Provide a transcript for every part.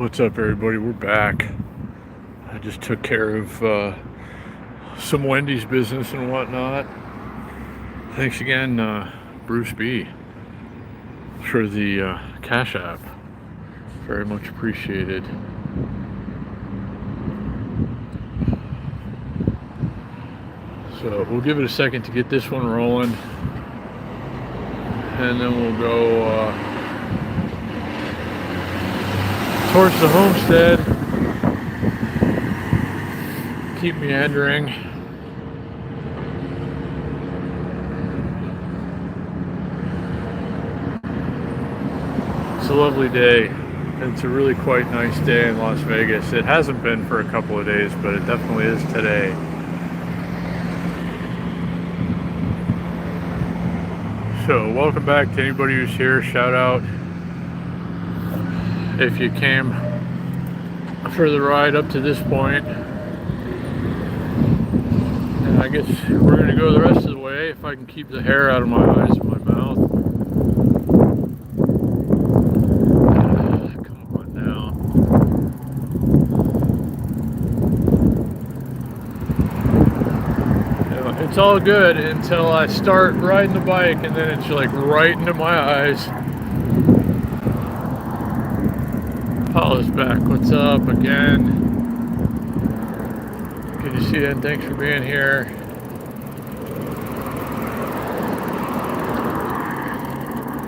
What's up, everybody? We're back. I just took care of some Wendy's business and whatnot. Thanks again, Bruce B, for the Cash App. Very much appreciated. So we'll give it a second to get this one rolling, and then we'll go towards the homestead. Keep meandering. It's a lovely day. It's a really quite nice day in Las Vegas. It hasn't been for a couple of days, but it definitely is today. So welcome back to anybody who's here. Shout out if you came for the ride up to this point. And I guess we're going to go the rest of the way if I can keep the hair out of my eyes and my mouth. Come on now. You know, it's all good until I start riding the bike, and then it's like right into my eyes. Paula's back. What's up again? Good to see you, and thanks for being here.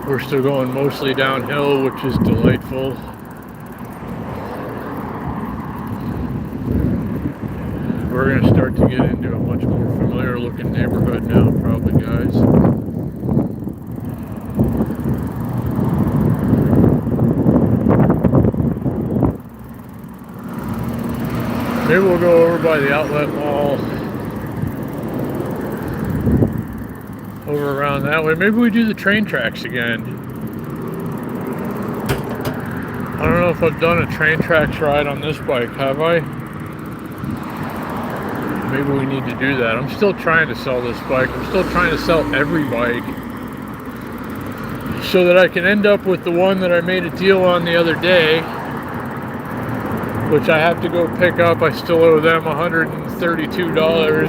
We're still going mostly downhill, which is delightful. We're going to start to get into a much more familiar looking neighborhood now, probably, guys. Maybe we'll go over by the outlet mall, over around that way. Maybe we do the train tracks again. I don't know if I've done a train tracks ride on this bike, have I? Maybe we need to do that. I'm still trying to sell this bike. I'm still trying to sell every bike so that I can end up with the one that I made a deal on the other day, which I have to go pick up. I still owe them $132.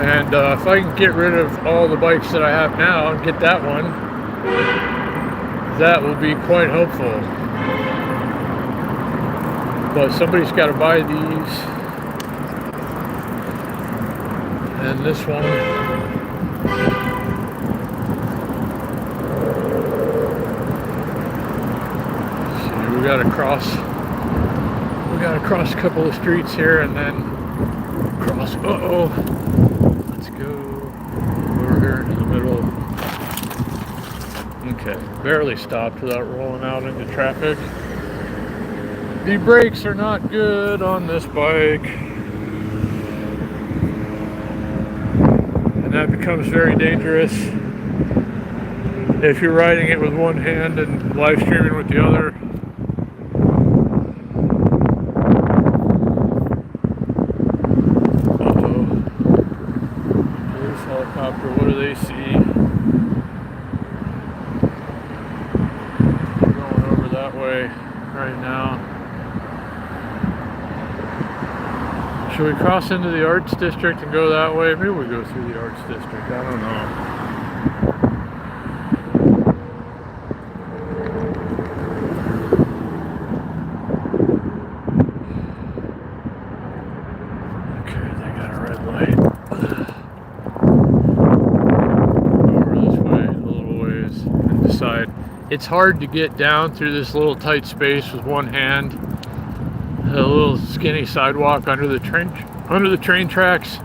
And if I can get rid of all the bikes that I have now and get that one, that will be quite hopeful. But somebody's got to buy these. And this one. We gotta cross a couple of streets here and then cross. Let's go over here into the middle. Okay, barely stopped without rolling out into traffic. The brakes are not good on this bike, and that becomes very dangerous if you're riding it with one hand and live streaming with the other. What do they see? We're going over that way right now. Should we cross into the Arts District and go that way? Maybe we go through the Arts District. I don't know. Okay, they got a red light. It's hard to get down through this little tight space with one hand. A little skinny sidewalk under the train tracks.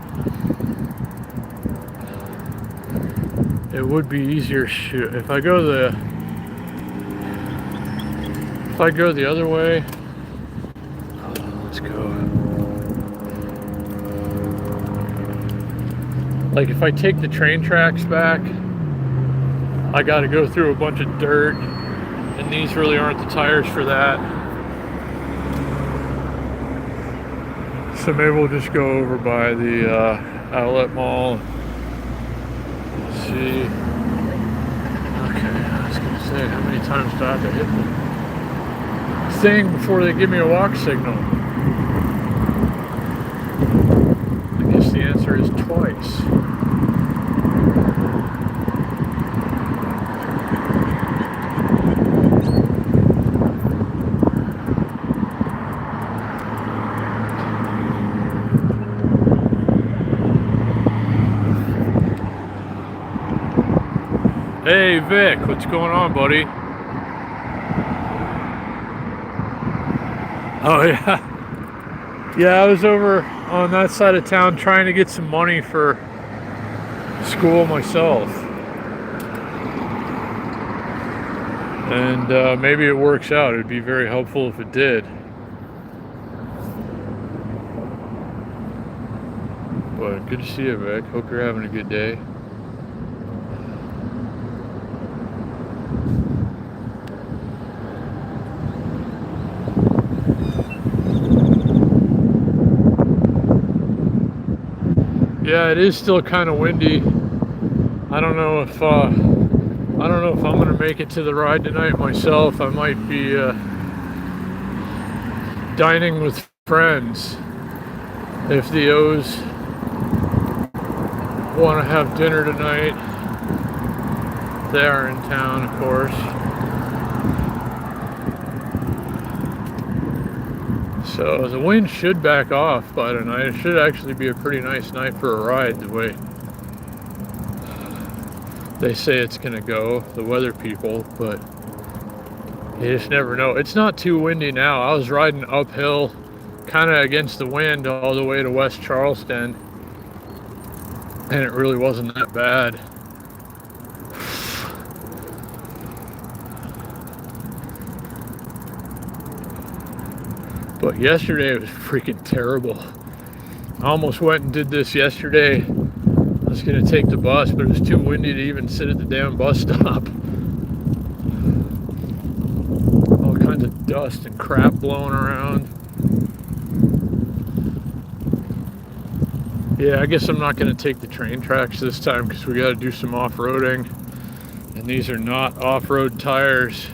It would be easier. Shoot, if I go the other way. Let's go. Like if I take the train tracks back, I got to go through a bunch of dirt, and these really aren't the tires for that. So maybe we'll just go over by the outlet mall, see. Okay, I was gonna say, how many times do I have to hit the thing before they give me a walk signal? I guess the answer is twice. Hey Vic, what's going on, buddy? Oh yeah. Yeah, I was over on that side of town trying to get some money for school myself. And maybe it works out. It'd be very helpful if it did. But good to see you, Vic. Hope you're having a good day. Yeah, it is still kind of windy. I don't know if I'm gonna make it to the ride tonight myself. I might be dining with friends. If the O's want to have dinner tonight, they are in town, of course. So the wind should back off by tonight. It should actually be a pretty nice night for a ride, the way they say it's gonna go, the weather people, but you just never know. It's not too windy now. I was riding uphill, kind of against the wind all the way to West Charleston, and it really wasn't that bad. But yesterday it was freaking terrible. I almost went and did this yesterday. I was gonna take the bus, but it was too windy to even sit at the damn bus stop. All kinds of dust and crap blowing around. Yeah, I guess I'm not gonna take the train tracks this time because we gotta do some off-roading. And these are not off-road tires.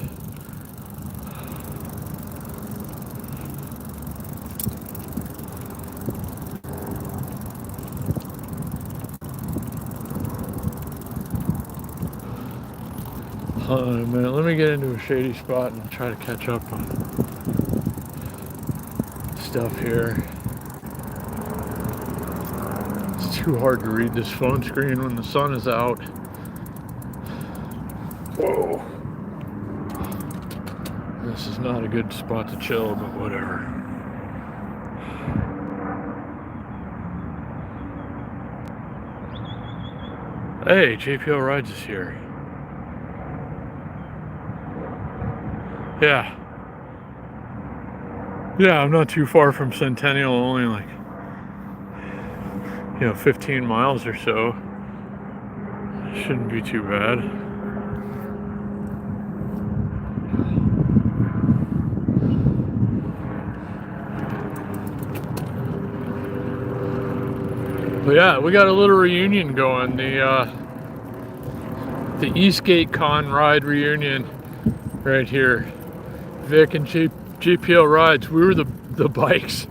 Hold on a minute, let me get into a shady spot and try to catch up on stuff here. It's too hard to read this phone screen when the sun is out. Whoa. This is not a good spot to chill, but whatever. Hey, JPL Rides is here. Yeah. Yeah, I'm not too far from Centennial, only like, 15 miles or so. Shouldn't be too bad. But yeah, we got a little reunion going. The Eastgate Con ride reunion right here. Vic and JPL Rides, we were the bikes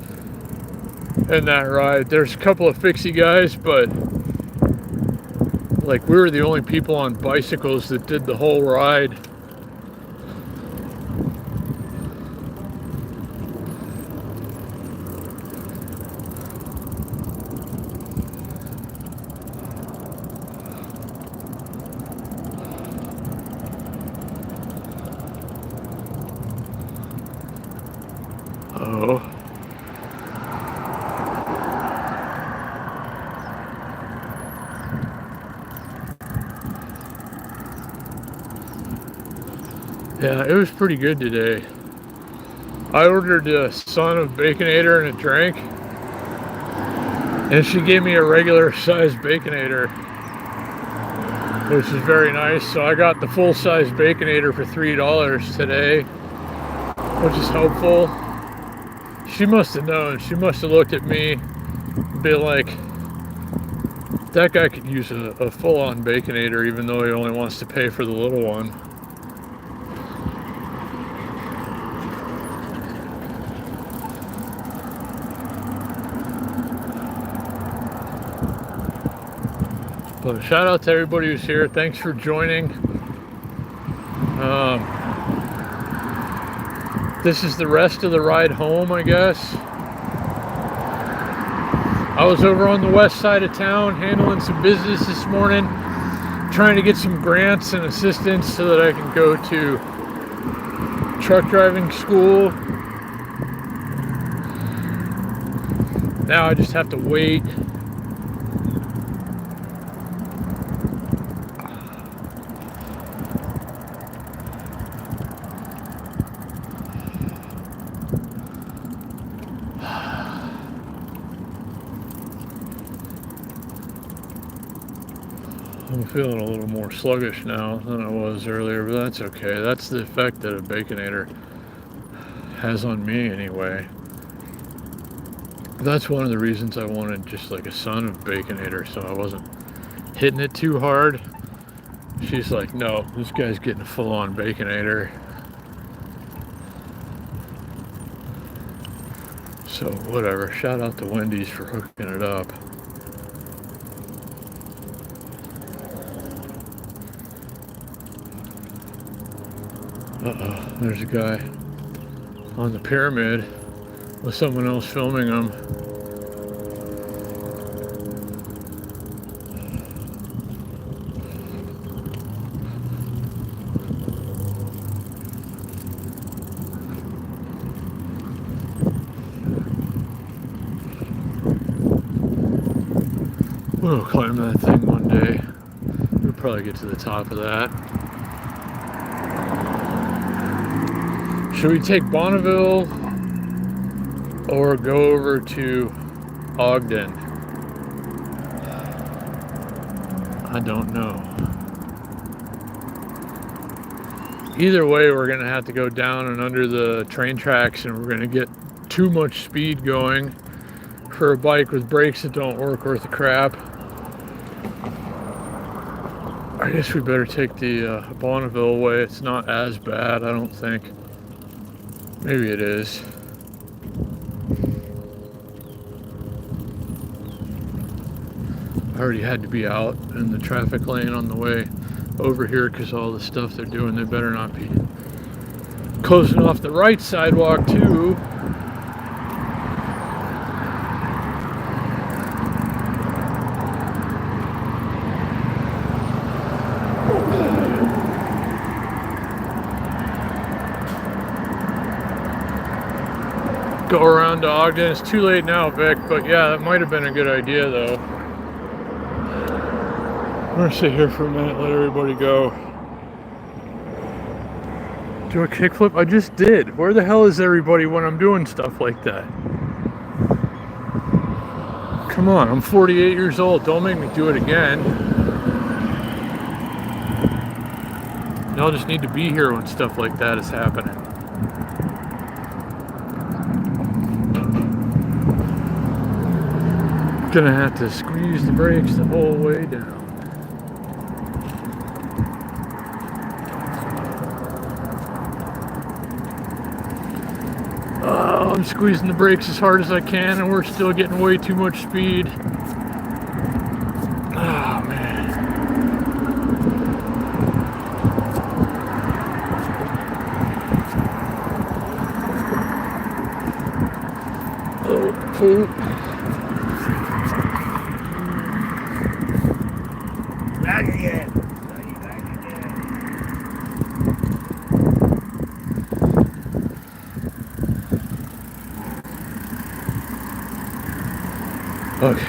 in that ride. There's a couple of fixie guys, but like we were the only people on bicycles that did the whole ride. Oh. Yeah, it was pretty good today. I ordered a son of Baconator and a drink, and she gave me a regular size Baconator, which is very nice. So I got the full size Baconator for $3 today, which is helpful. She must have known. She must have looked at me and been like, That guy could use a full-on Baconator, even though he only wants to pay for the little one. But shout out to everybody who's here. Thanks for joining. This is the rest of the ride home, I guess. I was over on the west side of town handling some business this morning, trying to get some grants and assistance so that I can go to truck driving school. Now I just have to wait. I'm feeling a little more sluggish now than I was earlier, but that's okay. That's the effect that a Baconator has on me anyway. That's one of the reasons I wanted just like a son of Baconator, so I wasn't hitting it too hard. She's like, no, this guy's getting a full-on Baconator. So whatever, shout out to Wendy's for hooking it up. Uh-oh, there's a guy on the pyramid with someone else filming him. We'll climb that thing one day. We'll probably get to the top of that. Should we take Bonneville or go over to Ogden? I don't know. Either way, we're gonna have to go down and under the train tracks, and we're gonna get too much speed going for a bike with brakes that don't work worth a crap. I guess we better take the Bonneville way. It's not as bad, I don't think. Maybe it is. I already had to be out in the traffic lane on the way over here because all the stuff they're doing, they better not be closing off the right sidewalk too. Go around to Ogden. It's too late now, Vic, but yeah, that might have been a good idea though. I'm gonna sit here for a minute, let everybody go. Do a kickflip? I just did. Where the hell is everybody when I'm doing stuff like that? Come on, I'm 48 years old. Don't make me do it again. Y'all just need to be here when stuff like that is happening. Gonna have to squeeze the brakes the whole way down. Oh, I'm squeezing the brakes as hard as I can, and we're still getting way too much speed. Oh man. Oh, poop. Okay.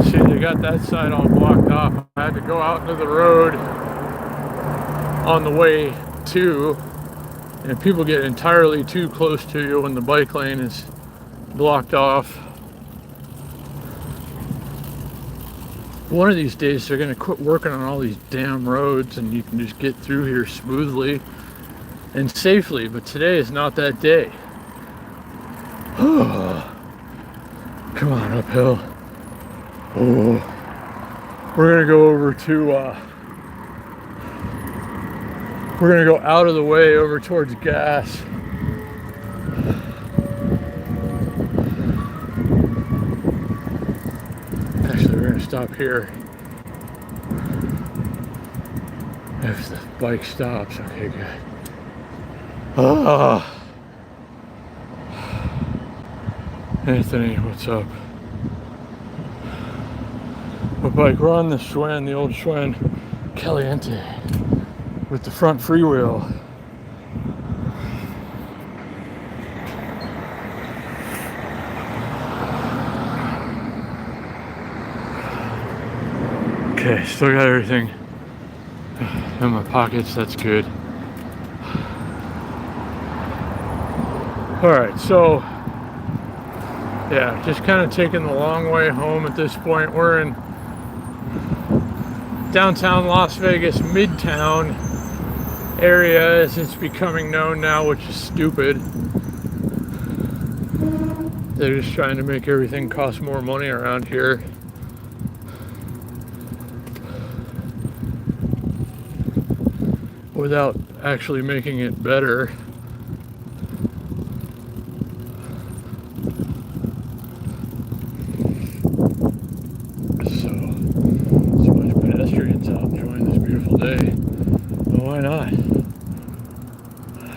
See, they got that side all blocked off. I had to go out into the road on the way to, and people get entirely too close to you when the bike lane is blocked off. One of these days they're going to quit working on all these damn roads and you can just get through here smoothly and safely, but today is not that day. Come on, uphill. Oh. we're gonna go over to we're gonna go out of the way over towards gas. Actually, we're gonna stop here. If the bike stops, okay, good. Ah, Anthony, what's up? But bike, we're on the Schwinn, the old Schwinn Caliente with the front freewheel. Okay, still got everything in my pockets, that's good. Alright, so yeah, just kind of taking the long way home at this point. We're in downtown Las Vegas, Midtown area as it's becoming known now, which is stupid. They're just trying to make everything cost more money around here. Without actually making it better. So much pedestrians out enjoying this beautiful day. Well, why not?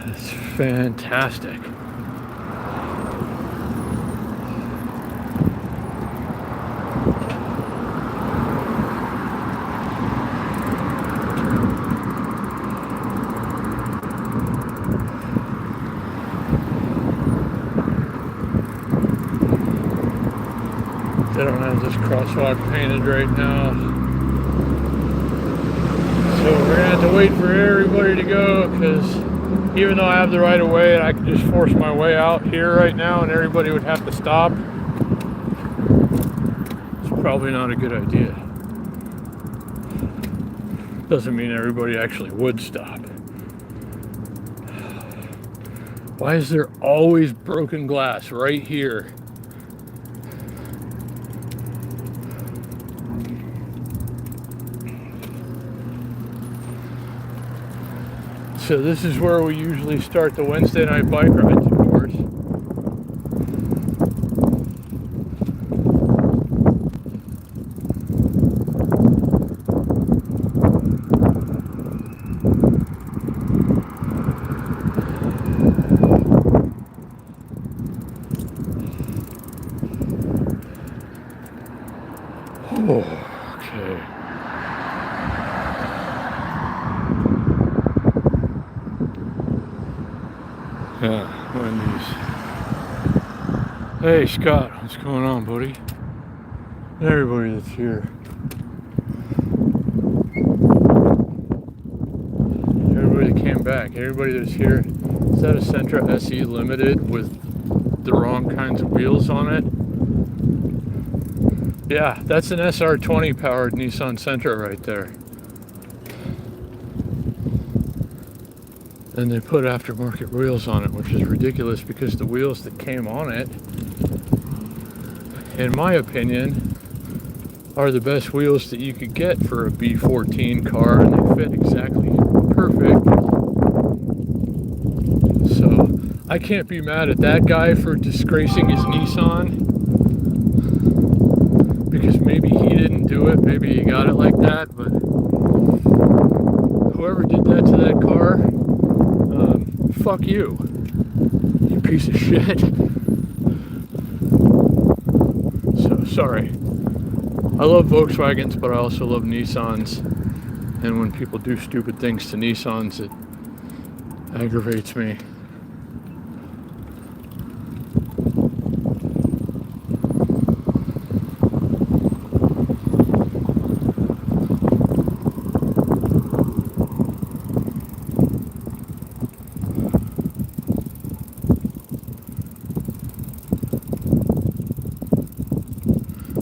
It's fantastic. They don't have this crosswalk painted right now. So we're gonna have to wait for everybody to go, because even though I have the right of way and I can just force my way out here right now and everybody would have to stop, it's probably not a good idea. Doesn't mean everybody actually would stop. Why is there always broken glass right here? So this is where we usually start the Wednesday night bike rides, of course. Oh, okay. Yeah, Wendy's. Hey Scott, what's going on, buddy? And everybody that's here. Everybody that came back. Everybody that's here. Is that a Sentra SE Limited with the wrong kinds of wheels on it? Yeah, that's an SR20 powered Nissan Sentra right there. And they put aftermarket wheels on it, which is ridiculous because the wheels that came on it, in my opinion, are the best wheels that you could get for a B14 car, and they fit exactly perfect. So I can't be mad at that guy for disgracing his Nissan, because maybe he didn't do it, maybe he got it like that, but whoever did that to that car, fuck you, you piece of shit. So, sorry. I love Volkswagens, but I also love Nissans. And when people do stupid things to Nissans, it aggravates me.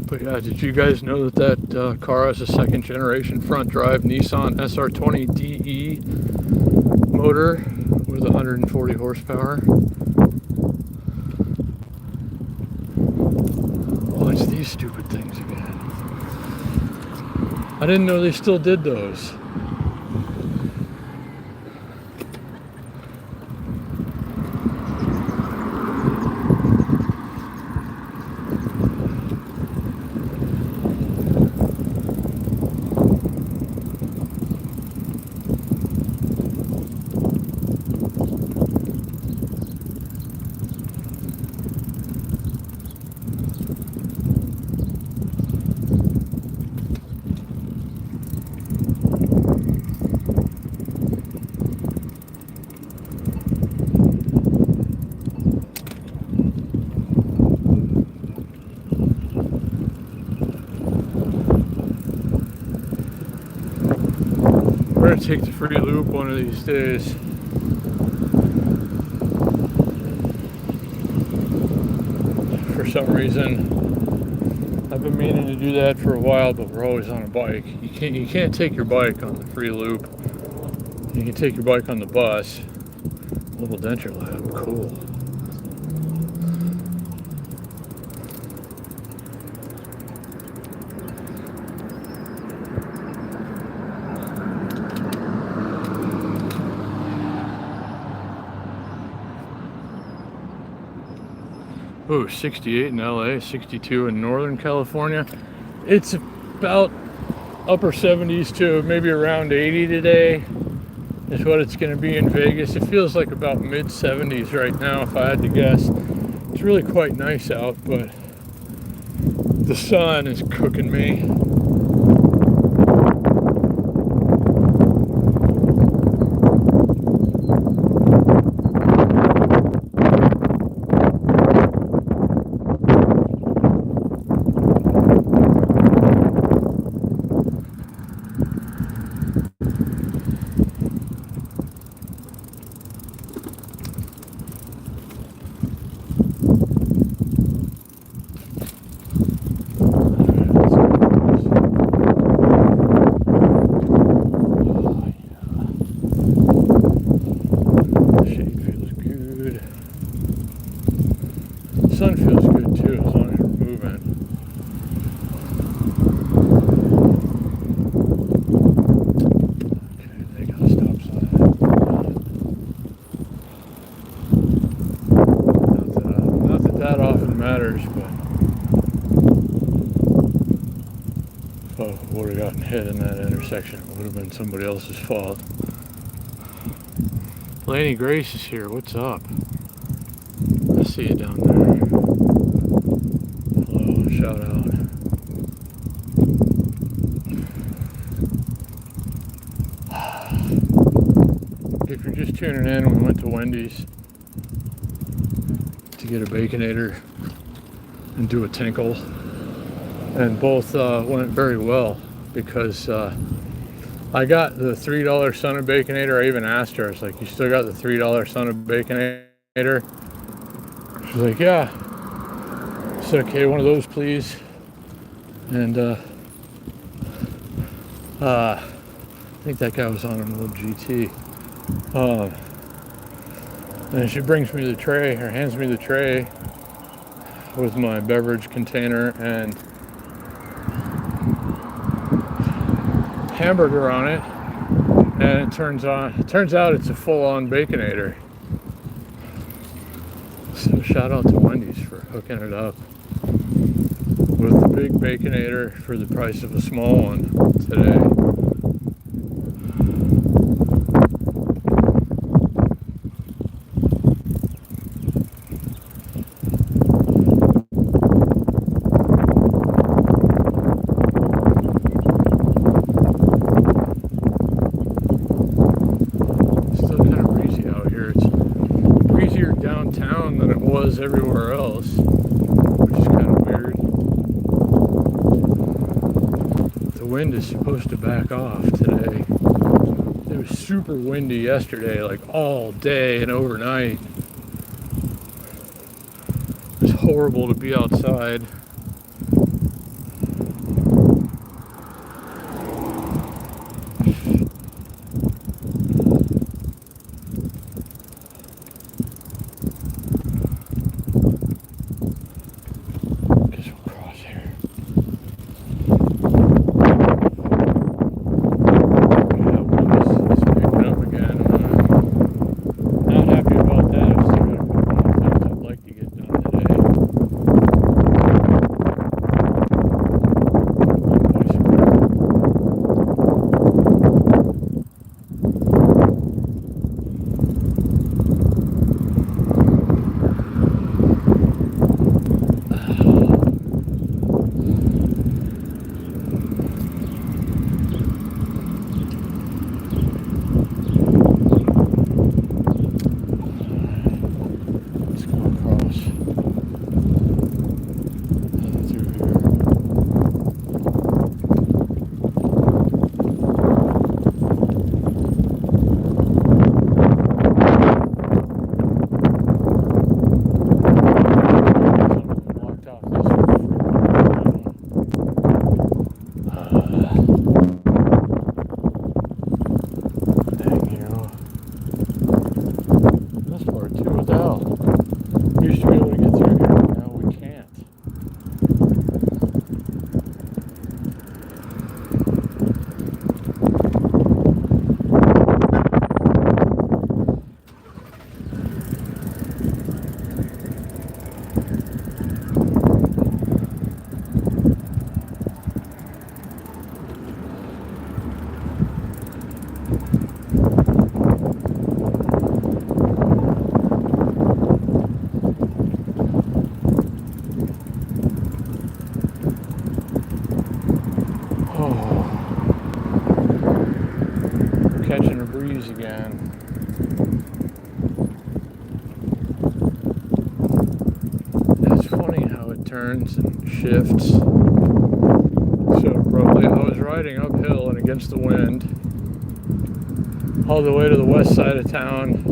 But yeah, did you guys know that car has a second generation front drive Nissan SR20 DE motor with 140 horsepower? Oh, it's these stupid things again. I didn't know they still did those. We're gonna take the free loop one of these days. For some reason, I've been meaning to do that for a while, but we're always on a bike. You can't take your bike on the free loop. You can take your bike on the bus. Little denture lab, cool. Ooh, 68 in LA, 62 in Northern California. It's about upper 70s to maybe around 80 today is what it's going to be in Vegas. It feels like about mid 70s right now if I had to guess. It's really quite nice out, but the sun is cooking me. Sun feels good too as long as we're moving. Okay, they got a stop sign. Not that often matters, but if I would have gotten hit in that intersection, it would have been somebody else's fault. Laney Grace is here. What's up? I see you down there. Hello, shout out. If you're just tuning in, we went to Wendy's to get a Baconator and do a tinkle, and both went very well because I got the $3 son of Baconator. I even asked her, I was like, you still got the $3 son of Baconator? She's like, yeah. I said, okay, one of those, please. And I think that guy was on an old GT. And she brings me the tray, or hands me the tray with my beverage container and hamburger on it. And it turns out it's a full-on Baconator. So shout out to Wendy's for hooking it up with the big Baconator for the price of a small one today. Still kind of breezy out here. It's breezier downtown than it was everywhere else, which is kind of weird. The wind is supposed to back off today. It was super windy yesterday, like all day and overnight. It's horrible to be outside. turns and shifts. So probably I was riding uphill and against the wind all the way to the west side of town.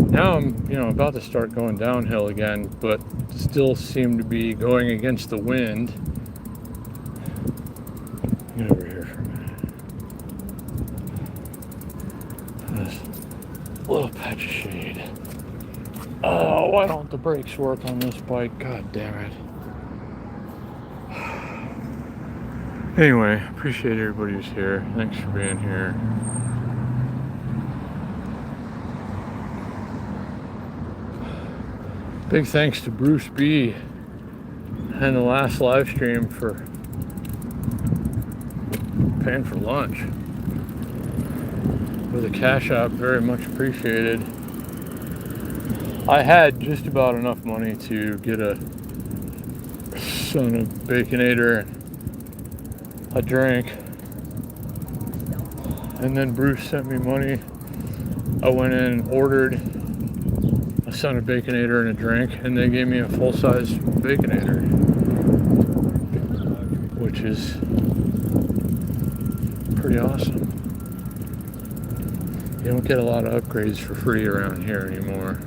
Now I'm, about to start going downhill again, but still seem to be going against the wind. Get over here for a minute. This little patch of shade. Oh, why don't the brakes work on this bike? God damn it. Anyway, appreciate everybody who's here. Thanks for being here. Big thanks to Bruce B and the last live stream for paying for lunch with a cash app. Very much appreciated. I had just about enough money to get a son of Baconator, a drink, and then Bruce sent me money. I went in and ordered a son of Baconator and a drink, and they gave me a full-size Baconator, which is pretty awesome. You don't get a lot of upgrades for free around here anymore.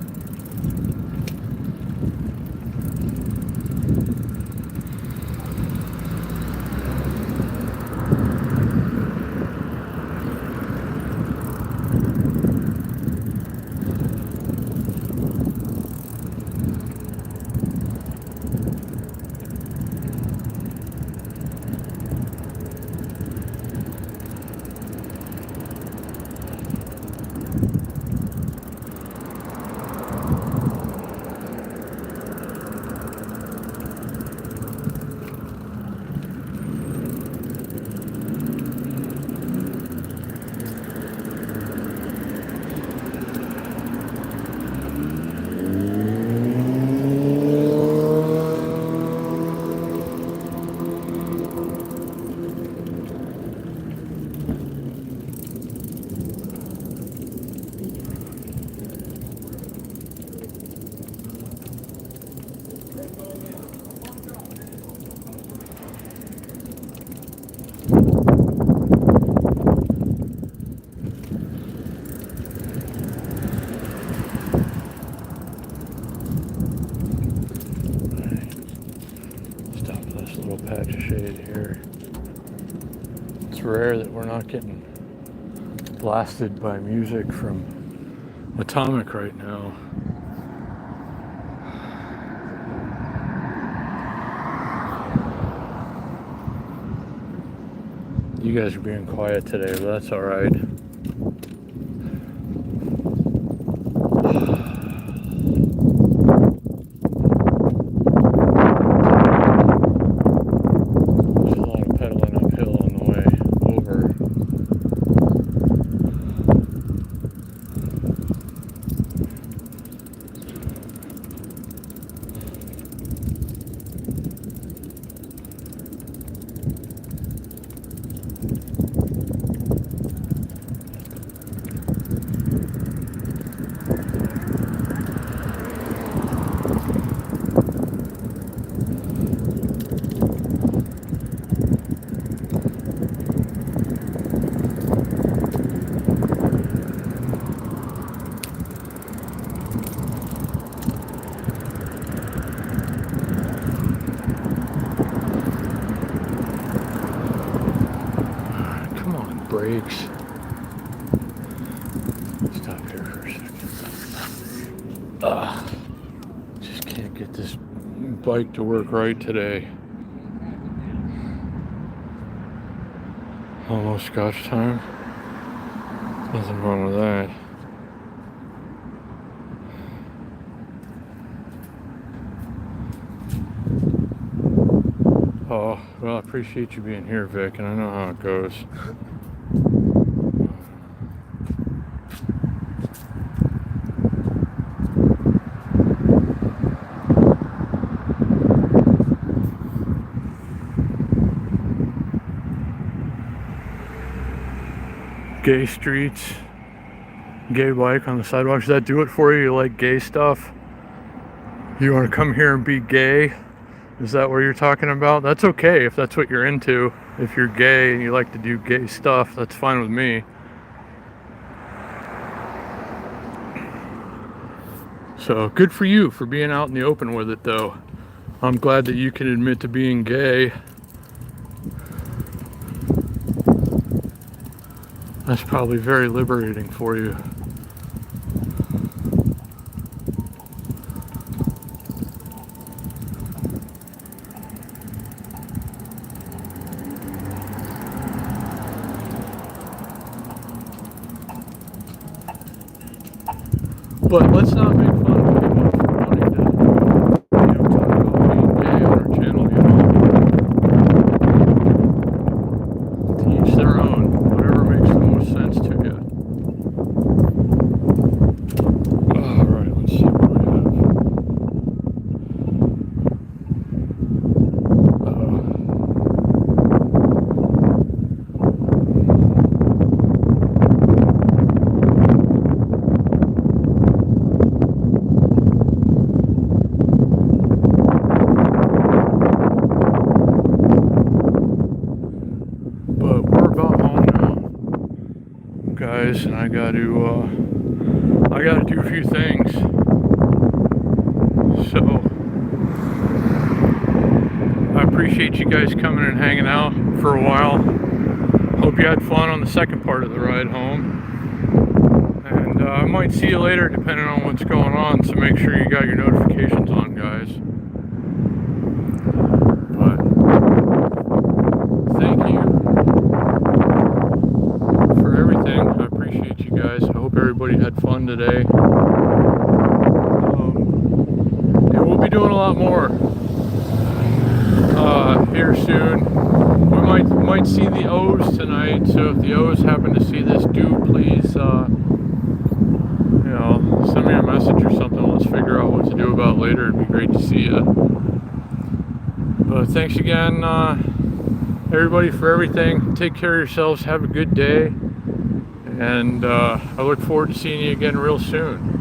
Patch of shade here. It's rare that we're not getting blasted by music from Atomic right now. You guys are being quiet today, but that's all right. Brakes. Stop here for a second. Just can't get this bike to work right today. Almost scotch time. Nothing wrong with that. Oh, well, I appreciate you being here, Vic, and I know how it goes. Gay streets, gay bike on the sidewalk. Does that do it for you? You like gay stuff? You want to come here and be gay? Is that what you're talking about? That's okay if that's what you're into. If you're gay and you like to do gay stuff, that's fine with me. So good for you for being out in the open with it, though. I'm glad that you can admit to being gay. That's probably very liberating for you. But let's not make fun of people for wanting to, talk about being gay on our channel, To each their own, whatever makes the most sense to you. Alright, let's see what we have. But we're about home now, guys, and I gotta do a few things. So I appreciate you guys coming and hanging out for a while. Hope you had fun on the second part of the ride home. And I might see you later depending on what's going on, so make sure you got your notifications on, guys. But thank you for everything. I appreciate you guys. I hope everybody had fun today. And we'll be doing a lot more here soon. We might see the O's tonight, so if the O's happen to see this, do please send me a message or something. Let's figure out what to do about later. It'd be great to see you. But thanks again, everybody, for everything. Take care of yourselves. Have a good day. And I look forward to seeing you again real soon.